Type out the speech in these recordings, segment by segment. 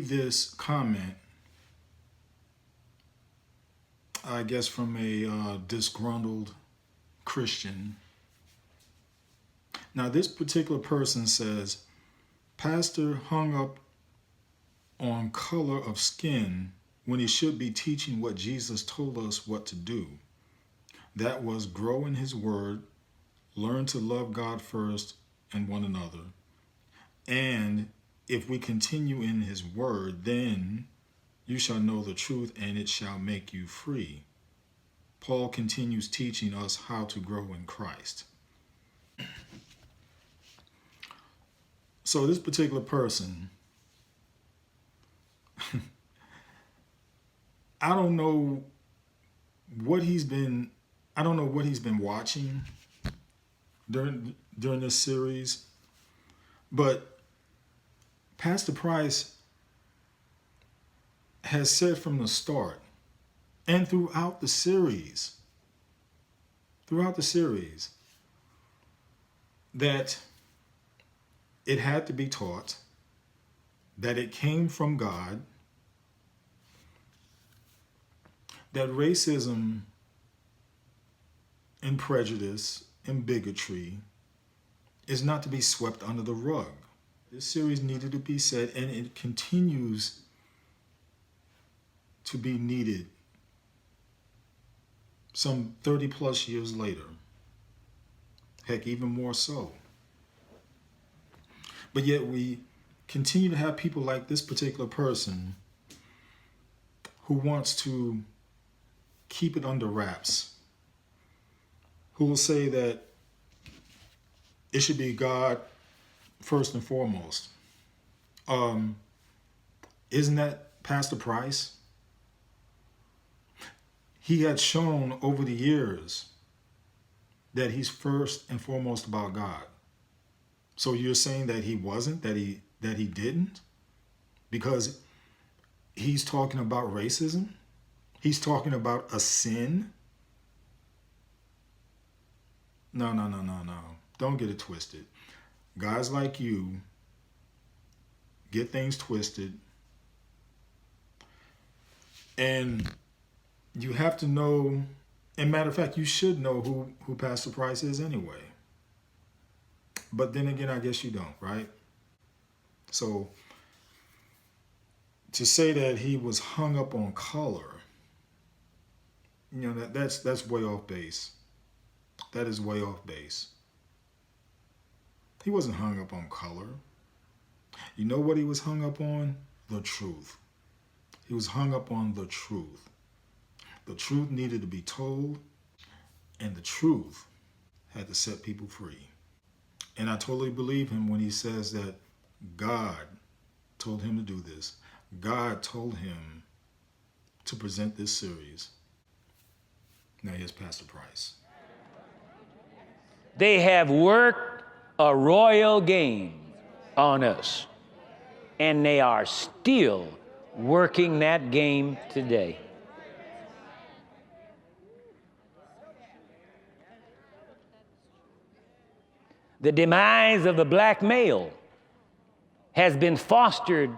this comment, I guess from a disgruntled Christian. Now, this particular person says, Pastor hung up on color of skin when he should be teaching what Jesus told us what to do. That was grow in his word, learn to love God first and one another. And if we continue in his word, then you shall know the truth and it shall make you free. Paul continues teaching us how to grow in Christ. So this particular person, I don't know what he's been watching during this series, but Pastor Price has said from the start and throughout the series that it had to be taught, that it came from God, that racism and prejudice and bigotry is not to be swept under the rug. This series needed to be said, and it continues to be needed some 30 plus years later. Heck, even more so. But yet we continue to have people like this particular person who wants to keep it under wraps, who will say that it should be God first and foremost. Isn't that Pastor Price? He had shown over the years that he's first and foremost about God. So you're saying that he wasn't, that he didn't? Because he's talking about racism? He's talking about a sin? No. Don't get it twisted. Guys like you get things twisted. And you have to know, and matter of fact, you should know who Pastor Price is anyway. But then again, I guess you don't, right? So to say that he was hung up on color, that's way off base. That is way off base. He wasn't hung up on color. You know what he was hung up on? The truth. He was hung up on the truth. The truth needed to be told, and the truth had to set people free. And I totally believe him when he says that God told him to do this. God told him to present this series. Now here's Pastor Price. They have worked a royal game on us, and they are still working that game today. The demise of the black male has been fostered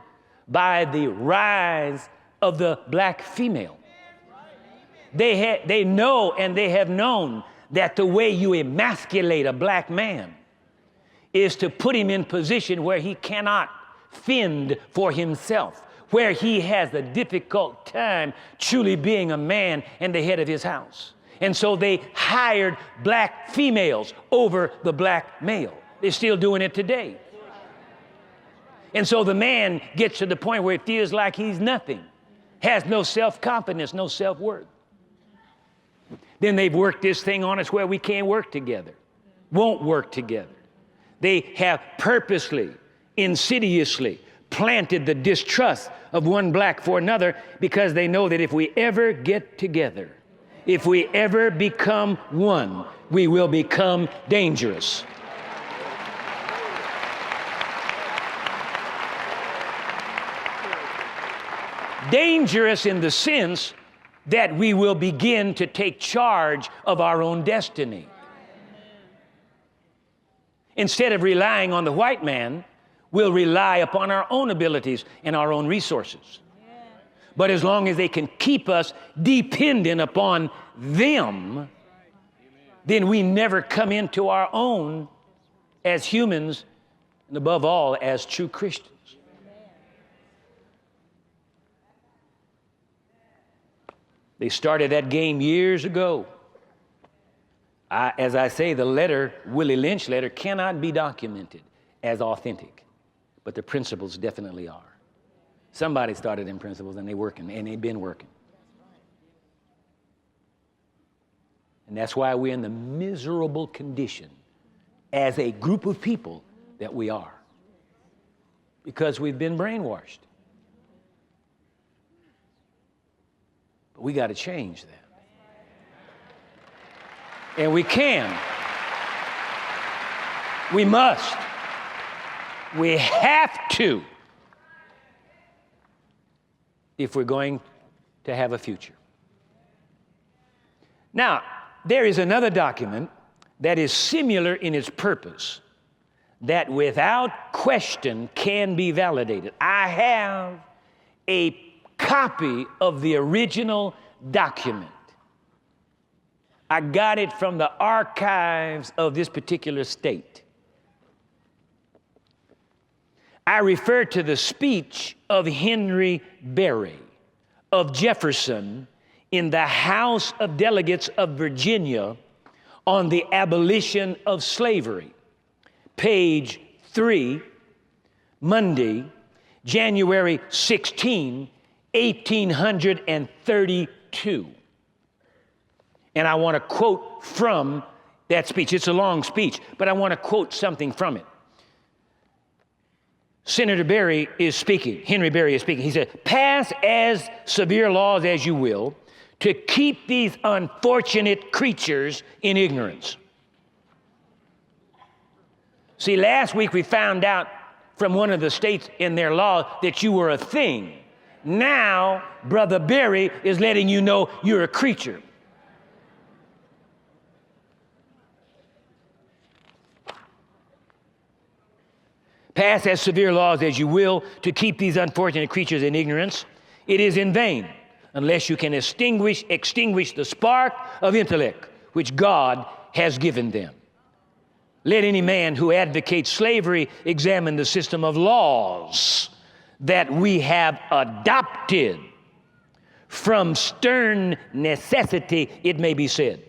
by the rise of the black female. They know and they have known that the way you emasculate a black man is to put him in position where he cannot fend for himself, where he has a difficult time truly being a man and the head of his house. And so they hired black females over the black male. They're still doing it today. And so the man gets to the point where he feels like he's nothing, has no self-confidence, no self-worth. Then they've worked this thing on us where we can't work together, won't work together. They have purposely, insidiously planted the distrust of one black for another because they know that if we ever get together, if we ever become one, we will become dangerous. Dangerous in the sense that we will begin to take charge of our own destiny. Instead of relying on the white man, will rely upon our own abilities and our own resources. But as long as they can keep us dependent upon them, then we never come into our own as humans, and above all, as true Christians. They started that game years ago. As I say, the letter, Willie Lynch letter, cannot be documented as authentic, but the principles definitely are. Somebody started them principles, and they're working, and they've been working. And that's why we're in the miserable condition as a group of people that we are, because we've been brainwashed. But we got to change that. And we can. We must. We have to, if we're going to have a future. Now, there is another document that is similar in its purpose, that without question can be validated. I have a copy of the original document. I got it from the archives of this particular state. I refer to the speech of Henry Berry of Jefferson in the House of Delegates of Virginia on the abolition of slavery, page 3, Monday, January 16, 1832. And I want to quote from that speech. It's a long speech, but I want to quote something from it. Senator Berry is speaking. Henry Berry is speaking. He said, "Pass as severe laws as you will to keep these unfortunate creatures in ignorance." See, last week we found out from one of the states in their law that you were a thing. Now, Brother Berry is letting you know you're a creature. Pass as severe laws as you will to keep these unfortunate creatures in ignorance. It is in vain unless you can extinguish the spark of intellect which God has given them. Let any man who advocates slavery examine the system of laws that we have adopted from stern necessity, it may be said,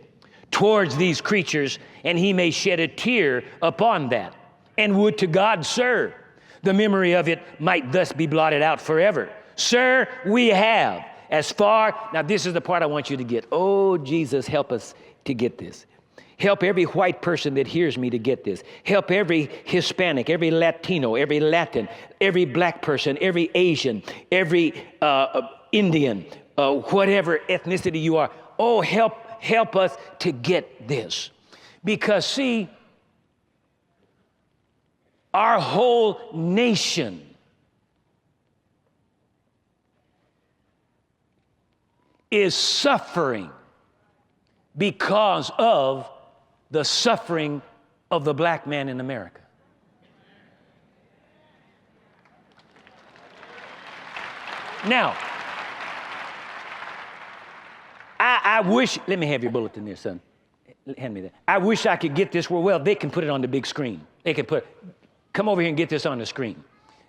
towards these creatures, and he may shed a tear upon that. And would to God, sir, the memory of it might thus be blotted out forever. Sir, we have as far, now this is the part I want you to get. Oh, Jesus, help us to get this. Help every white person that hears me to get this. Help every Hispanic, every Latino, every Latin, every black person, every Asian, every Indian, whatever ethnicity you are. Oh, help us to get this. Because see, our whole nation is suffering because of the suffering of the black man in America. Now, I wish, let me have your bulletin there, son. Hand me that. I wish I could get this well, they can put it on the big screen. They can come over here and get this on the screen.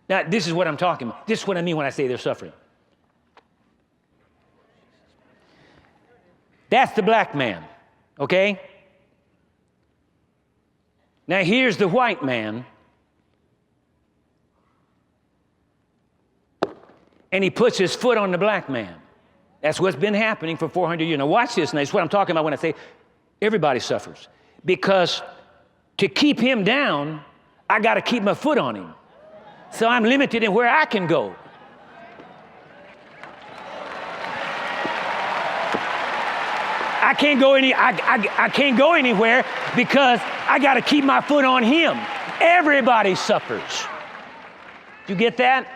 Now, this is what I'm talking about. This is what I mean when I say they're suffering. That's the black man, okay? Now, here's the white man. And he puts his foot on the black man. That's what's been happening for 400 years. Now, watch this. Now, this is what I'm talking about when I say everybody suffers. Because to keep him down, I got to keep my foot on him. So I'm limited in where I can go. I can't go anywhere because I got to keep my foot on him. Everybody suffers. You get that?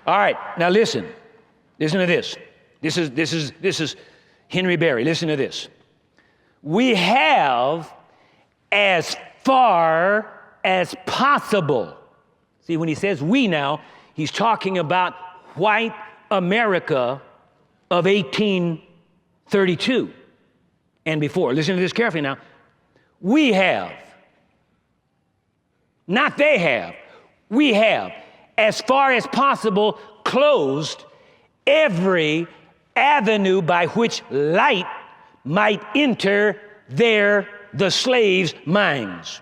All right, now listen to this. This This is Henry Berry. Listen to this. We have, as far as possible. See, when he says we now, he's talking about white America of 1832 and before. Listen to this carefully now. We have, not they have, we have, as far as possible, closed every avenue by which light might enter the slaves' minds.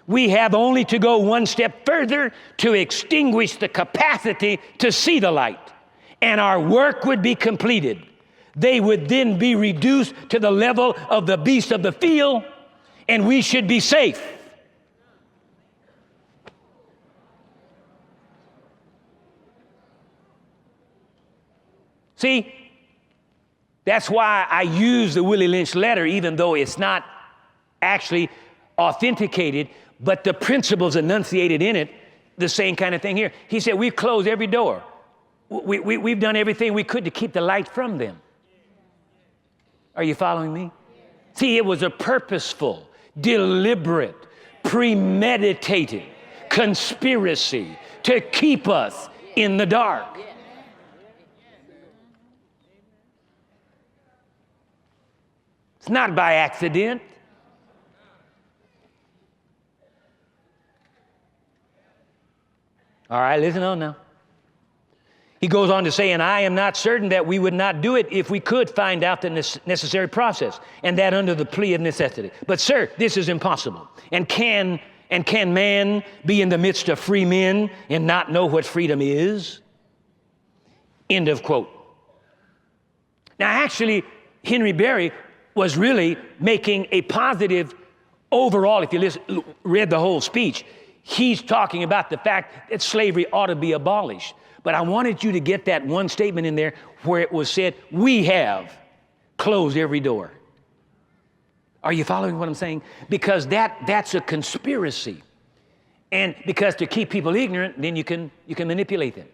We have only to go one step further to extinguish the capacity to see the light, and our work would be completed. They would then be reduced to the level of the beast of the field, and we should be safe. See, that's why I use the Willie Lynch letter, even though it's not actually authenticated, but the principles enunciated in it, the same kind of thing here. He said, we've closed every door. We've done everything we could to keep the light from them. Are you following me? See, it was a purposeful, deliberate, premeditated conspiracy to keep us in the dark. It's not by accident. All right, listen on now. He goes on to say, and I am not certain that we would not do it if we could find out the necessary process, and that under the plea of necessity. But sir, this is impossible. And can man be in the midst of free men and not know what freedom is? End of quote. Now actually, Henry Berry was really making a positive overall, if you read the whole speech, he's talking about the fact that slavery ought to be abolished. But I wanted you to get that one statement in there where it was said, we have closed every door. Are you following what I'm saying? Because that's a conspiracy. And because to keep people ignorant, then you can manipulate them.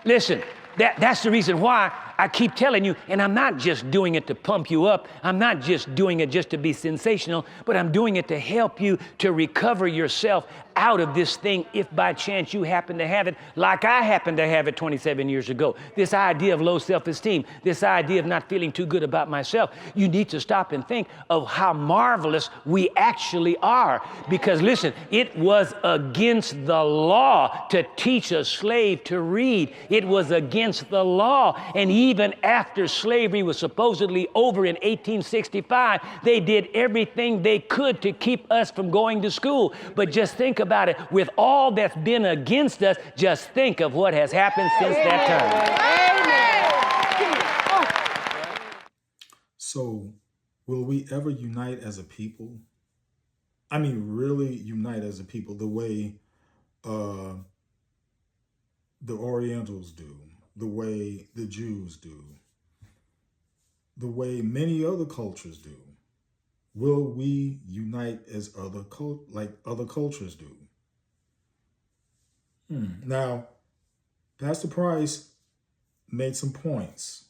Listen, that's the reason why I keep telling you, and I'm not just doing it to pump you up. I'm not just doing it just to be sensational, but I'm doing it to help you to recover yourself out of this thing if by chance you happen to have it, like I happened to have it 27 years ago. This idea of low self-esteem, this idea of not feeling too good about myself. You need to stop and think of how marvelous we actually are. Because listen, it was against the law to teach a slave to read. It was against the law. And even after slavery was supposedly over in 1865, they did everything they could to keep us from going to school. But just think about it. With all that's been against us, just think of what has happened since that time. So, will we ever unite as a people? I mean, really unite as a people the way the Orientals do, the way the Jews do, the way many other cultures do? Will we unite as other cultures do? Now, Pastor Price made some points,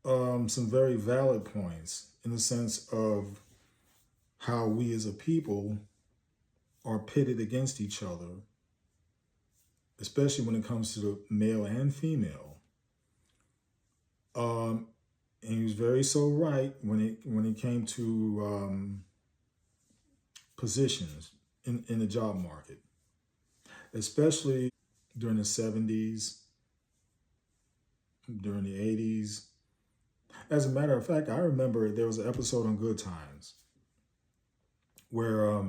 some very valid points in the sense of how we as a people are pitted against each other, especially when it comes to the male and female. And he was very so right when it came to positions in the job market, especially during the 70s, during the 80s. As a matter of fact, I remember there was an episode on Good Times where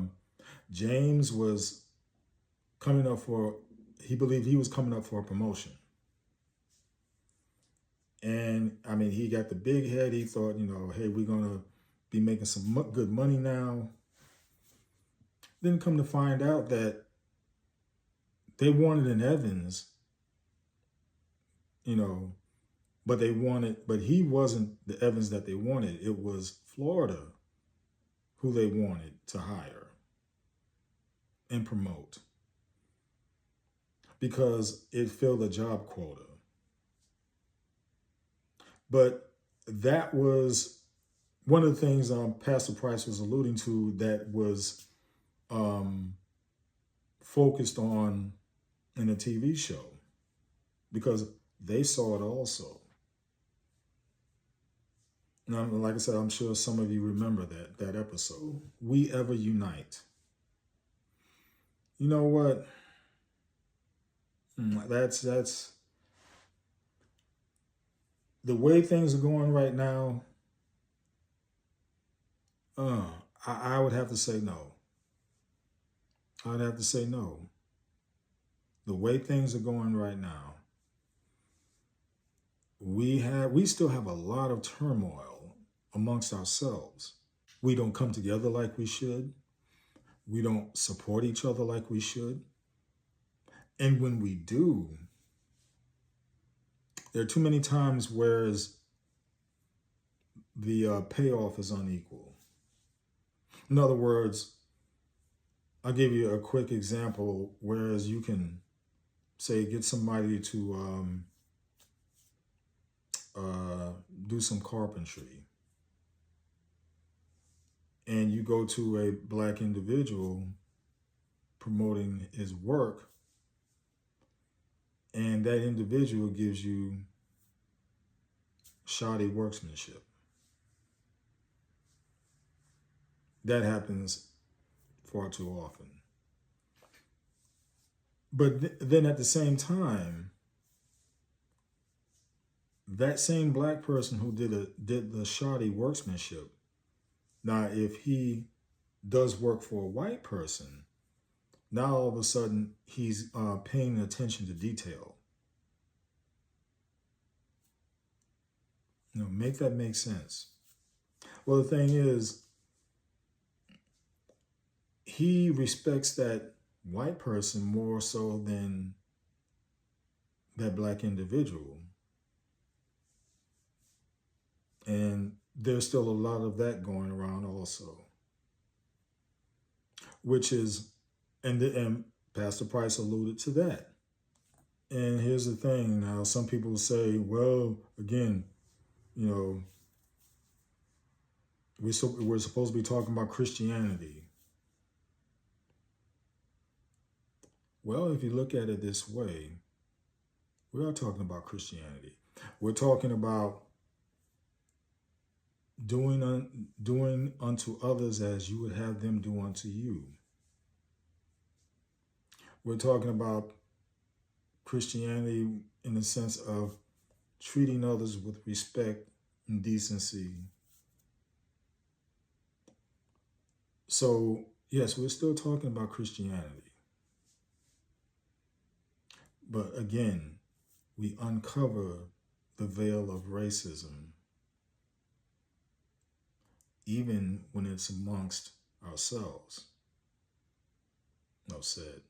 James was coming up he believed he was coming up for a promotion. And I mean, he got the big head. He thought, hey, we're going to be making some good money now. Then come to find out that they wanted an Evans, but he wasn't the Evans that they wanted. It was Florida who they wanted to hire and promote. because it filled a job quota. But that was one of the things Pastor Price was alluding to that was focused on in a TV show, because they saw it also. Now, like I said, I'm sure some of you remember that episode. We Ever Unite. You know what? That's the way things are going right now. I would have to say no. I'd have to say no. The way things are going right now, we still have a lot of turmoil amongst ourselves. We don't come together like we should. We don't support each other like we should. And when we do, there are too many times where the payoff is unequal. In other words, I'll give you a quick example. Whereas you can, say, get somebody to do some carpentry, and you go to a black individual promoting his work, and that individual gives you shoddy workmanship. That happens far too often. But then at the same time, that same black person who did the shoddy workmanship, now if he does work for a white person, now all of a sudden he's paying attention to detail. Make that make sense. Well, the thing is, he respects that white person more so than that black individual. And there's still a lot of that going around also. Which is, and Pastor Price alluded to that. And here's the thing. Now, some people say, well, again, we're supposed to be talking about Christianity. Well, if you look at it this way, we are talking about Christianity. We're talking about doing unto others as you would have them do unto you. We're talking about Christianity in the sense of treating others with respect and decency. So, yes, we're still talking about Christianity. But again, we uncover the veil of racism, even when it's amongst ourselves. No said.